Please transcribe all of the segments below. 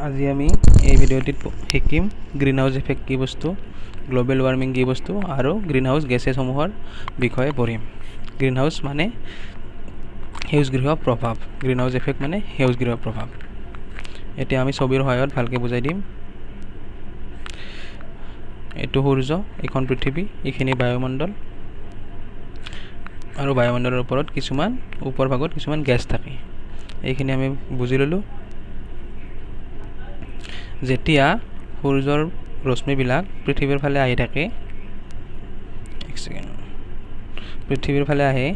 আজি আমি এই ভিডিঅ'টিত শিকিম গ্ৰীণ হাউচ ইফেক্ট কি বস্তু, গ্লোবেল ৱাৰ্মিং কি বস্তু আৰু গ্ৰীণ হাউচ গেছেছসমূহৰ বিষয়ে পঢ়িম। গ্ৰীণ হাউচ মানে সেউজগৃহ প্ৰভাৱ, গ্ৰীণ হাউচ ইফেক্ট মানে সেউজগৃহ প্ৰভাৱ। এতিয়া আমি ছবিৰ সহায়ত ভালকৈ বুজাই দিম। এইটো সূৰ্য, এইখন পৃথিৱী, এইখিনি বায়ুমণ্ডল আৰু বায়ুমণ্ডলৰ ওপৰত ওপৰ ভাগত কিছুমান গেছ থাকে। এইখিনি আমি বুজি ল'লোঁ। যেতিয়া সূৰ্যৰ ৰশ্মিবিলাক পৃথিৱীৰ ফালে আহি থাকে, পৃথিৱীৰ ফালে আহে,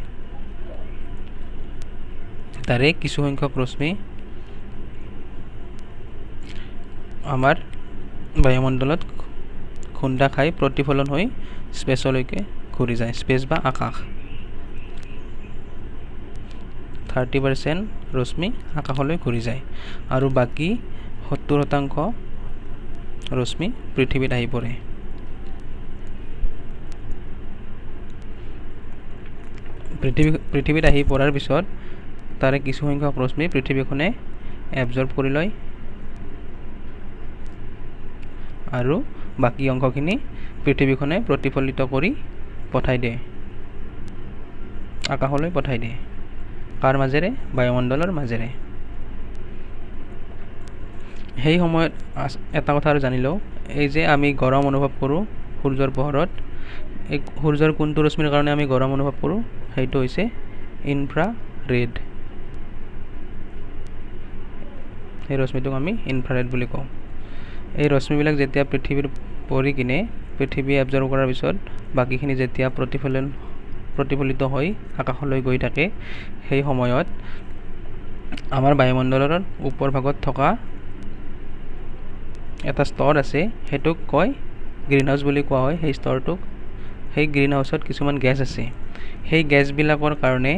তাৰে কিছু সংখ্যক ৰশ্মি আমাৰ বায়ুমণ্ডলত খুন্দা খাই প্ৰতিফলন হৈ স্পেচলৈকে ঘূৰি যায়। স্পেচ বা আকাশ। 30% ৰশ্মি আকাশলৈ ঘূৰি যায় আৰু বাকী 70% ৰশ্মি পৃথিৱীত আহি পৰে। পৃথিৱীত আহি পৰাৰ পিছত তাৰে কিছু সংখ্যক ৰশ্মি পৃথিৱীখনে এবজৰ্ব কৰি লয় আৰু বাকী অংশখিনি পৃথিৱীখনে প্ৰতিফলিত কৰি পঠাই দিয়ে, আকাশলৈ পঠাই দিয়ে। কাৰ মাজেৰে? বায়ুমণ্ডলৰ মাজেৰে। সেই সময়ত এটা কথা আৰু জানি লওঁ, এই যে আমি গৰম অনুভৱ কৰোঁ সূৰ্যৰ পোহৰত, এই সূৰ্যৰ কোনটো ৰশ্মিৰ কাৰণে আমি গৰম অনুভৱ কৰোঁ? সেইটো হৈছে ইনফ্ৰাৰেড। সেই ৰশ্মিটোক আমি ইনফ্ৰাৰেড বুলি কওঁ। এই ৰশ্মিবিলাক যেতিয়া পৃথিৱীৰ পৰি কিনে পৃথিৱী এবজৰ্ব কৰাৰ পিছত বাকীখিনি যেতিয়া প্ৰতিফলিত হৈ আকাশলৈ গৈ থাকে, সেই সময়ত আমাৰ বায়ুমণ্ডলৰ ওপৰ ভাগত থকা এটা স্তৰ আছে, সেইটোক কয় গ্ৰীণ হাউচ বুলি কোৱা হয়। সেই স্তৰটোক, সেই গ্ৰীণ হাউচত কিছুমান গেছ আছে। সেই গেছবিলাকৰ কাৰণে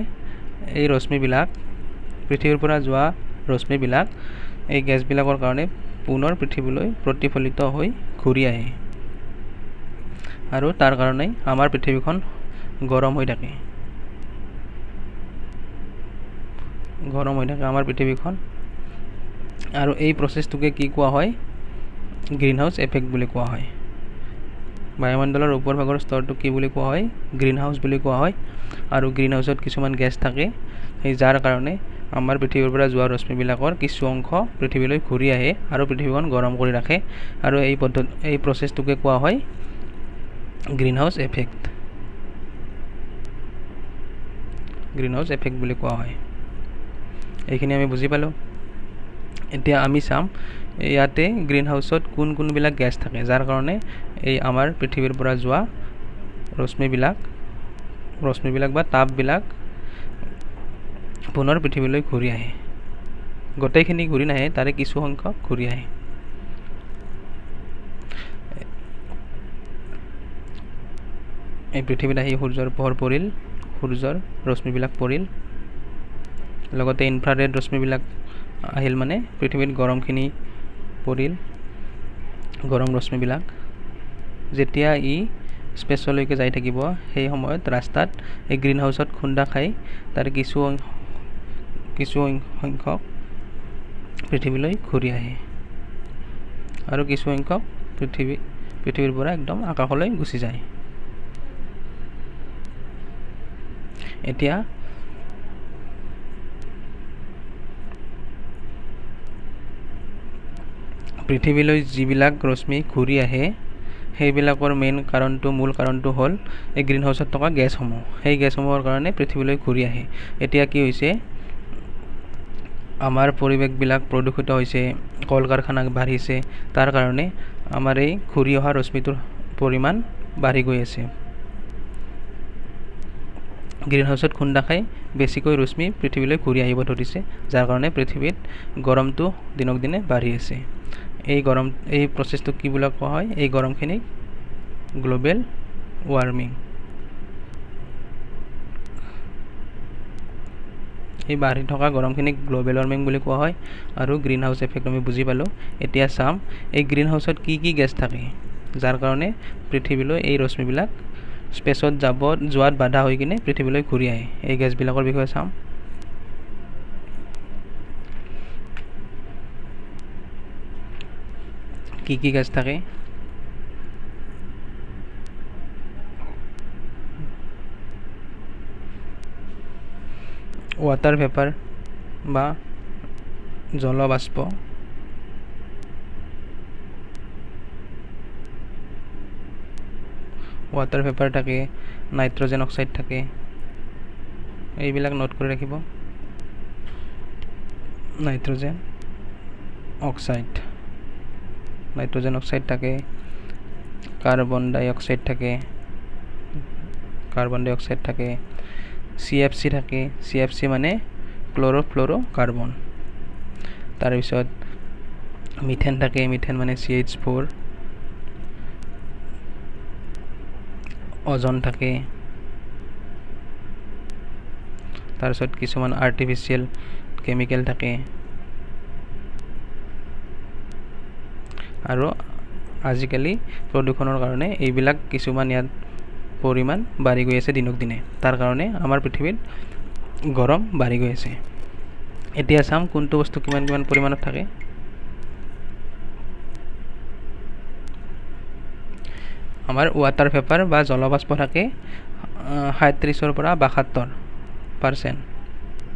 এই ৰশ্মিবিলাক, পৃথিৱীৰ পৰা যোৱা ৰশ্মিবিলাক, এই গেছবিলাকৰ কাৰণে পুনৰ পৃথিৱীলৈ প্ৰতিফলিত হৈ ঘূৰি আহে আৰু তাৰ কাৰণেই আমাৰ পৃথিৱীখন গৰম হৈ থাকে। আমাৰ পৃথিৱীখন। আৰু এই প্ৰচেছটোকে কি কোৱা হয়? গ্ৰীণ হাউচ এফেক্ট বুলি কোৱা হয়। বায়ুমণ্ডলৰ ওপৰ ভাগৰ স্তৰটোক কি বুলি কোৱা হয়? গ্ৰীণ হাউচ বুলি কোৱা হয়। আৰু গ্ৰীণ হাউচত কিছুমান গেছ থাকে, সেই যাৰ কাৰণে আমাৰ পৃথিৱীৰ পৰা যোৱা ৰশ্মিবিলাকৰ কিছু অংশ পৃথিৱীলৈ ঘূৰি আহে আৰু পৃথিৱীখন গৰম কৰি ৰাখে। আৰু এই প্ৰচেছটোকে কোৱা হয় green house effect. Green house effect বুলি কোৱা হয়। এইখিনি আমি বুজি পালোঁ। এতিয়া আমি চাম ইয়াতে গ্ৰীণ হাউচত কোনবিলাক গেছ থাকে, যাৰ কাৰণে এই আমাৰ পৃথিৱীৰ পৰা যোৱা ৰশ্মিবিলাক বা তাপবিলাক পুনৰ পৃথিৱীলৈ ঘূৰি আহে। গোটেইখিনি ঘূৰি নাহে, তাৰে কিছু সংখ্যক ঘূৰি আহে। এই পৃথিৱীত আহি সূৰ্যৰ পোহৰ পৰিল, সূৰ্যৰ ৰশ্মিবিলাক পৰিল, লগতে ইনফ্ৰাৰেড ৰশ্মিবিলাক আহিল, মানে পৃথিৱীত গৰমখিনি পৰিল, গৰম ৰশ্মিবিলাক। যেতিয়া ই স্পেচলৈকে যাই থাকিব, সেই সময়ত ৰাস্তাত এই গ্ৰীণ হাউচত খুন্দা খাই তাৰ কিছু সংখ্যক পৃথিৱীলৈ ঘূৰি আহে আৰু কিছু সংখ্যক পৃথিৱীৰ পৰা একদম আকাশলৈ গুচি যায়। এতিয়া পৃথিৱীলৈ যিবিলাক ৰশ্মি ঘূৰি আহে, সেইবিলাকৰ মূল কাৰণটো হ'ল এই গ্ৰীণ হাউচত থকা গেছসমূহ। সেই গেছসমূহৰ কাৰণে পৃথিৱীলৈ ঘূৰি আহে। এতিয়া কি হৈছে? আমাৰ পৰিৱেশবিলাক প্ৰদূষিত হৈছে, কল কাৰখানা বাঢ়িছে, তাৰ কাৰণে আমাৰ এই ঘূৰি অহা ৰশ্মিটোৰ পৰিমাণ বাঢ়ি গৈ আছে। গ্ৰীণ হাউচত খুন্দা খাই বেছিকৈ ৰশ্মি পৃথিৱীলৈ ঘূৰি আহিব ধৰিছে, যাৰ কাৰণে পৃথিৱীত গৰমটো দিনক দিনে বাঢ়ি আছে। এই প্ৰচেছটোক কি বুলি কোৱা হয়? এই গৰমখিনিক গ্লোবেল ৱাৰ্মিং। এই বাঢ়ি থকা গৰমখিনিক গ্লোবেল ৱাৰ্মিং বুলি কোৱা হয়। আৰু গ্ৰীণ হাউচ এফেক্ট আমি বুজি পালোঁ। এতিয়া চাম এই গ্ৰীণ হাউচত কি গেছ থাকে, যাৰ কাৰণে পৃথিৱীলৈ এই ৰশ্মিবিলাক স্পেচত যোৱাত বাধা হৈ কিনে পৃথিৱীলৈ ঘূৰি আহে। এই গেছবিলাকৰ বিষয়ে চাম। কি গেছ থাকে? ৱাটাৰ ভেপাৰ বা জলবাষ্প, ৱাটাৰ ভেপাৰ থাকে, নাইট্ৰজেন অক্সাইড থাকে, এইবিলাক নোট কৰি ৰাখিব। নাইট্ৰজেন অক্সাইড থাকে, কাৰ্বন ডাই অক্সাইড থাকে, CFC থাকে, CFC মানে ক্ল'ৰ'ফ্ল'ৰ'কাৰ্বন। তাৰপিছত মিথেন থাকে, মিথেন মানে CH4, অজন থাকে, তাৰপিছত কিছুমান আৰ্টিফিচিয়েল কেমিকেল থাকে, আৰু আজিকালি প্ৰদূষণৰ কাৰণে এইবিলাক কিছুমান ইয়াত পৰিমাণ বাঢ়ি গৈ আছে দিনক দিনে। তাৰ কাৰণে আমাৰ পৃথিৱীত গৰম বাঢ়ি গৈ আছে। এতিয়া চাম কোনটো বস্তু কিমান পৰিমাণত থাকে। আমাৰ ৱাটাৰ ভেপাৰ বা জলবাষ্প থাকে 37 পৰা 72%,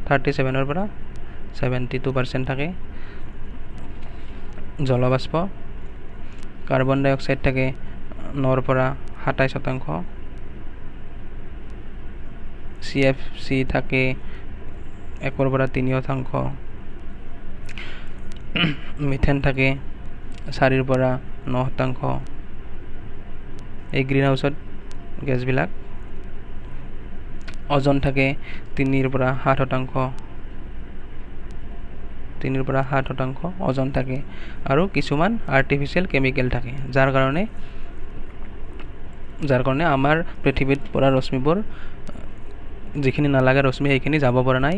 37 পৰা 72% থাকে জলবাষ্প। কাৰ্বন ডাই অক্সাইড থাকে 9 পৰা 27%, CFC থাকে 1 পৰা 3%, মিথেন থাকে 4 পৰা 9%। এই গ্ৰীণ হাউচত গেছবিলাক। অজন থাকে 3 পৰা 7%, 3 পৰা 7% অজন থাকে, আৰু কিছুমান আৰ্টিফিচিয়েল কেমিকেল থাকে যাৰ কাৰণে আমাৰ পৃথিৱীত পৰা ৰশ্মিবোৰ, যিখিনি নালাগে ৰশ্মি সেইখিনি যাব পৰা নাই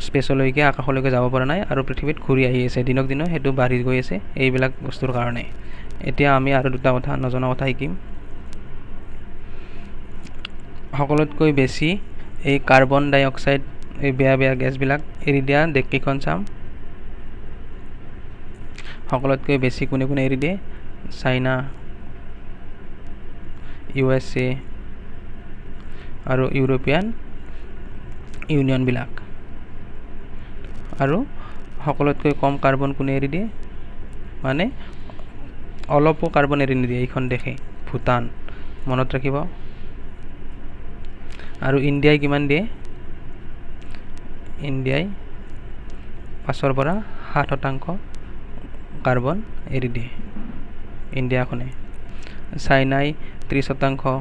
স্পেচলৈকে, আকাশলৈকে যাব পৰা নাই, আৰু পৃথিৱীত ঘূৰি আহি আছে দিনক দিনে, সেইটো বাঢ়ি গৈ আছে এইবিলাক বস্তুৰ কাৰণে। এতিয়া আমি আৰু দুটা কথা নজনা কথা শিকিম। সকলোতকৈ বেছি এই কাৰ্বন ডাই অক্সাইড, এই বেয়া গেছবিলাক এৰি দিয়া দেশকেইখন চাম। সকলোতকৈ বেছি কোনে এৰি দিয়ে? চাইনা, USA আৰু ইউৰোপীয়ান ইউনিয়নবিলাক। আৰু সকলোতকৈ কম কাৰ্বন কোনে এৰি দিয়ে? মানে অলপো কাৰ্বন এৰি নিদিয়ে এইখন দেশে, ভূটান। মনত ৰাখিব। আৰু ইণ্ডিয়াই কিমান দিয়ে? ইণ্ডিয়াই 5 পৰা 7% কাৰ্বন এৰি দিয়ে ইণ্ডিয়াখনে। চাইনাই 30%,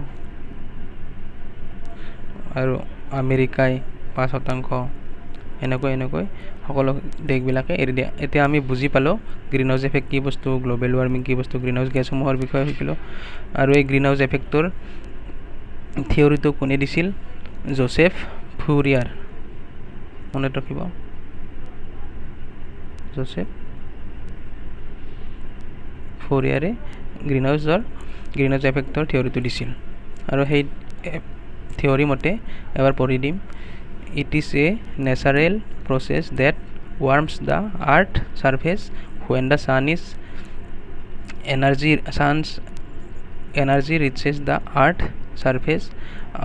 আৰু আমেৰিকাই 5%, এনেকৈ সকলো দেশবিলাকে এৰি দিয়ে। এতিয়া আমি বুজি পালোঁ গ্ৰীণ হাউচ এফেক্ট কি বস্তু, গ্ল'বেল ৱাৰ্মিং কি বস্তু, গ্ৰীণ হাউচ গেছসমূহৰ বিষয়ে শিকিলোঁ। আৰু এই গ্ৰীণ হাউচ এফেক্টৰ থিয়ৰিটো কোনে দিছিল? জোচেফ ফুৰিয়াৰ। মনত ৰাখিব, জোচেফ ফুৰিয়াৰে গ্ৰীণ হাউচ এফেক্টৰ থিয়ৰিটো দিছিল। আৰু সেই থিয়ৰি মতে এবাৰ পঢ়ি দিম। It is a natural process that warms the earth surface when the sun's energy reaches the earth surface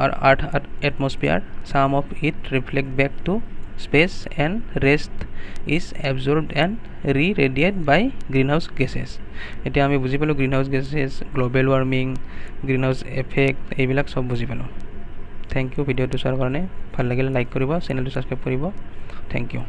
or earth atmosphere. Some of it reflect back to space and rest is absorbed and re-radiated by greenhouse gases. এতিয়া আমি বুজি পালোঁ green house gases, global warming, green house effect, এইবিলাক চব বুজি পালোঁ। Thank U ভিডিঅ'টো চোৱাৰ কাৰণে। ভাল লাগিলে লাইক কৰিব, চেনেলটো ছাবস্ক্ৰাইব কৰিব। Thank U.